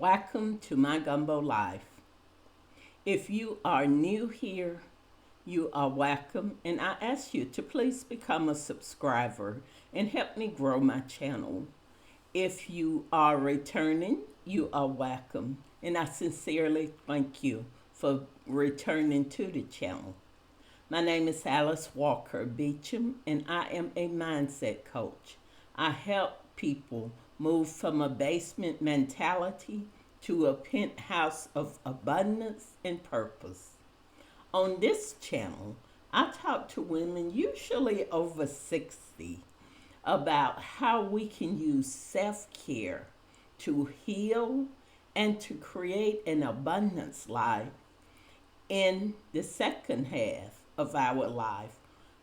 Welcome to My Gumbo Life. If you are new here, you are welcome, and I ask you to please become a subscriber and help me grow my channel. If you are returning, you are welcome, and I sincerely thank you for returning to the channel. My name is Alice Walker Beecham, and I am a mindset coach. I help people move from a basement mentality to a penthouse of abundance and purpose. On this channel, I talk to women, usually over 60, about how we can use self care to heal and to create an abundance life in the second half of our life,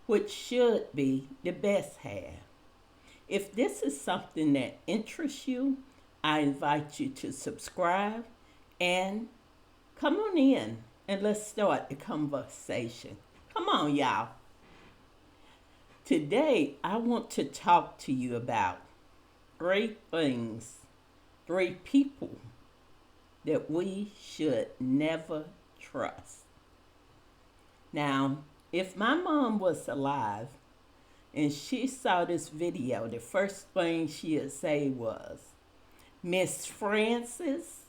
which should be the best half. If this is something that interests you, I invite you to subscribe and come on in and let's start the conversation. Come on, y'all. Today, I want to talk to you about three things, three people that we should never trust. Now, if my mom was alive, and she saw this video, the first thing she'd say was, Miss Francis,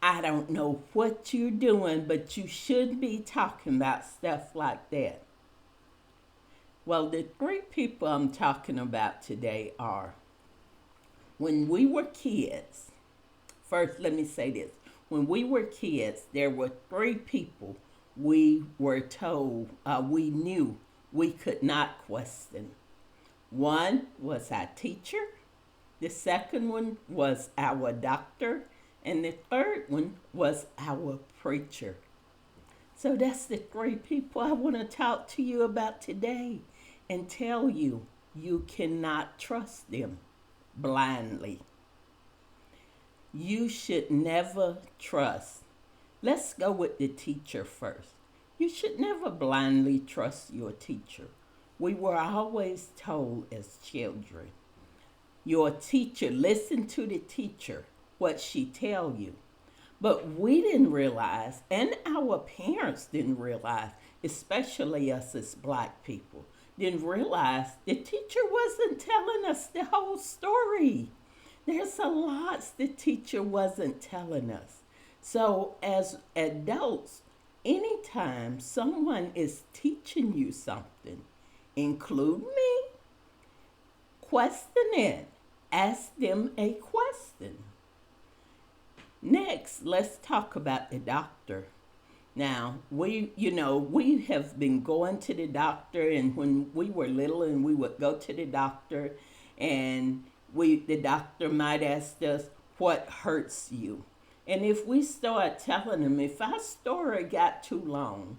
I don't know what you're doing, but you shouldn't be talking about stuff like that. Well, the three people I'm talking about today are, when we were kids, first let me say this, when we were kids, there were three people we were told, we knew we could not question. One was our teacher, the second one was our doctor, and the third one was our preacher. So that's the three people I want to talk to you about today and tell you you cannot trust them blindly. You should never trust. Let's go with the teacher first. You should never blindly trust your teacher. We were always told as children, your teacher, listen to the teacher, what she tell you. But we didn't realize, and our parents didn't realize, especially us as black people, didn't realize the teacher wasn't telling us the whole story. There's a lot the teacher wasn't telling us. So as adults, anytime someone is teaching you something, include me, question it. Ask them a question. Next, let's talk about the doctor. Now, we have been going to the doctor, and when we were little and we would go to the doctor, and the doctor might ask us, what hurts you? And if we start telling them, if our story got too long,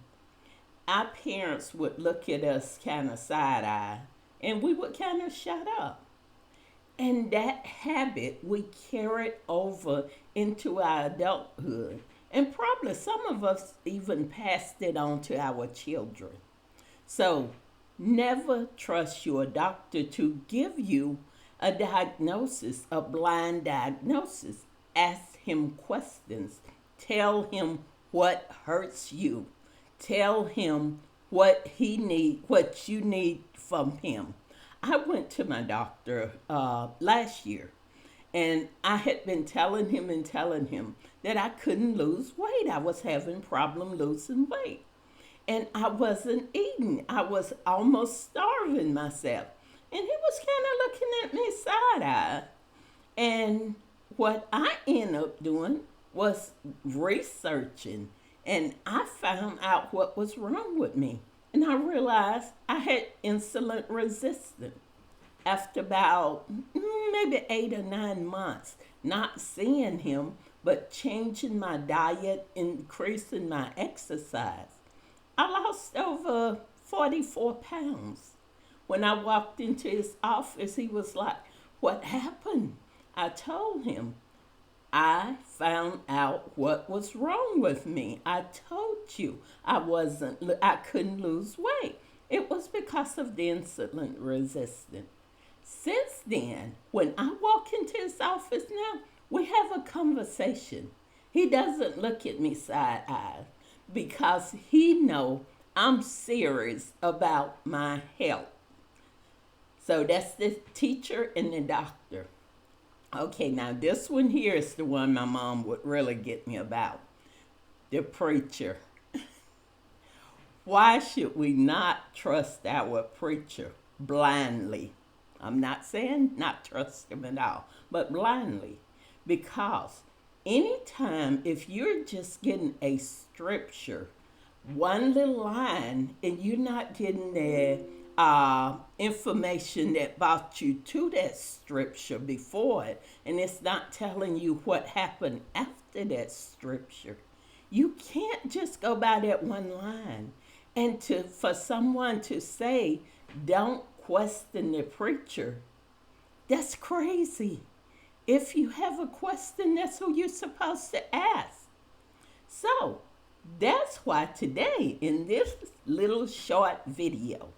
our parents would look at us kind of side eye, and we would kind of shut up. And that habit we carried over into our adulthood. And probably some of us even passed it on to our children. So never trust your doctor to give you a diagnosis, a blind diagnosis. Ask him questions. Tell him what hurts you. Tell him what you need from him. I went to my doctor last year, and I had been telling him that I couldn't lose weight. I was having problem losing weight, and I wasn't eating. I was almost starving myself, and he was kind of looking at me side eye. And what I ended up doing was researching, and I found out what was wrong with me. And I realized I had insulin resistance. After about maybe 8 or 9 months, not seeing him, but changing my diet, increasing my exercise, I lost over 44 pounds. When I walked into his office, he was like, what happened? I told him, I found out what was wrong with me. I told you I couldn't lose weight. It was because of the insulin resistance. Since then, when I walk into his office now, We have a conversation. He doesn't look at me side-eyed because he know I'm serious about my health. So that's the teacher and the doctor. Okay, now this one here is the one my mom would really get me about. The preacher. Why should we not trust our preacher blindly? I'm not saying not trust him at all, but blindly. Because anytime, if you're just getting a scripture, one little line, and you're not getting the information that brought you to that scripture before it, and it's not telling you what happened after that scripture, you can't just go by that one line. And for someone to say, don't question the preacher, that's crazy. If you have a question, that's who you're supposed to ask. So that's why today, in this little short video,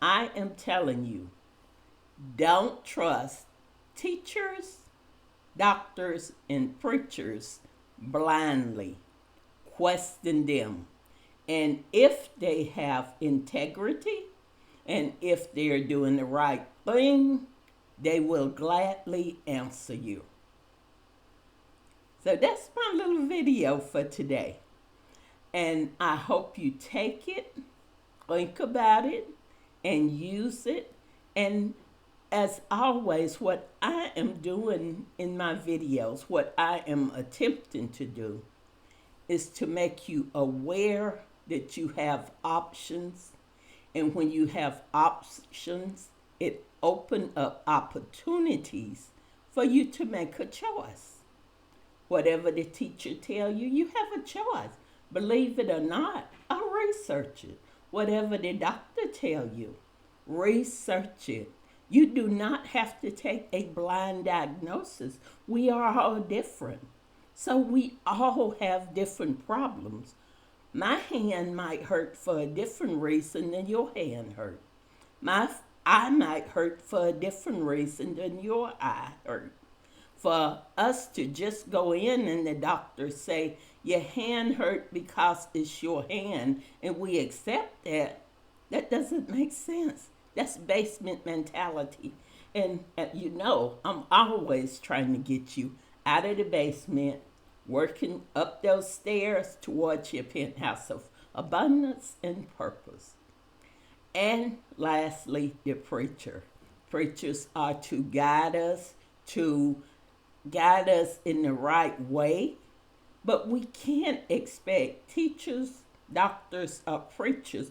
I am telling you, don't trust teachers, doctors, and preachers blindly. Question them. And if they have integrity and if they're doing the right thing, they will gladly answer you. So that's my little video for today. And I hope you take it, think about it, and use it. And as always, what I am doing in my videos, what I am attempting to do, is to make you aware that you have options. And when you have options, it opens up opportunities for you to make a choice. Whatever the teacher tell you, you have a choice. Believe it or not, I'll research it. Whatever the doctor tell you, research it. You do not have to take a blind diagnosis. We are all different. So we all have different problems. My hand might hurt for a different reason than your hand hurt. My eye might hurt for a different reason than your eye hurt. For us to just go in and the doctor say, your hand hurt because it's your hand, and we accept that, that doesn't make sense. That's basement mentality. And you know, I'm always trying to get you out of the basement, working up those stairs towards your penthouse of abundance and purpose. And lastly, the preacher. Preachers are to guide us in the right way, but we can't expect teachers, doctors, or preachers.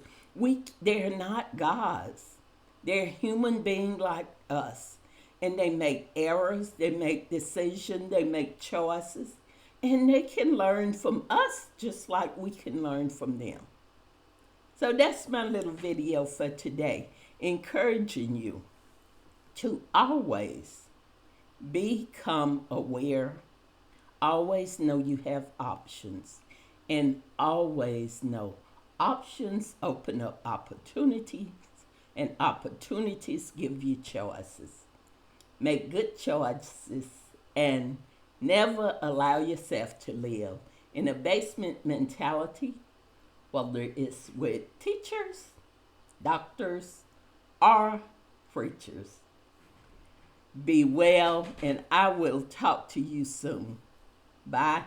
They're not gods. They're human beings like us, and they make errors, they make decisions, they make choices, and they can learn from us just like we can learn from them. So that's my little video for today, encouraging you to always become aware, always know you have options, and always know options open up opportunities, and opportunities give you choices. Make good choices and never allow yourself to live in a basement mentality, whether it's with teachers, doctors, or preachers. Be well, and I will talk to you soon. Bye.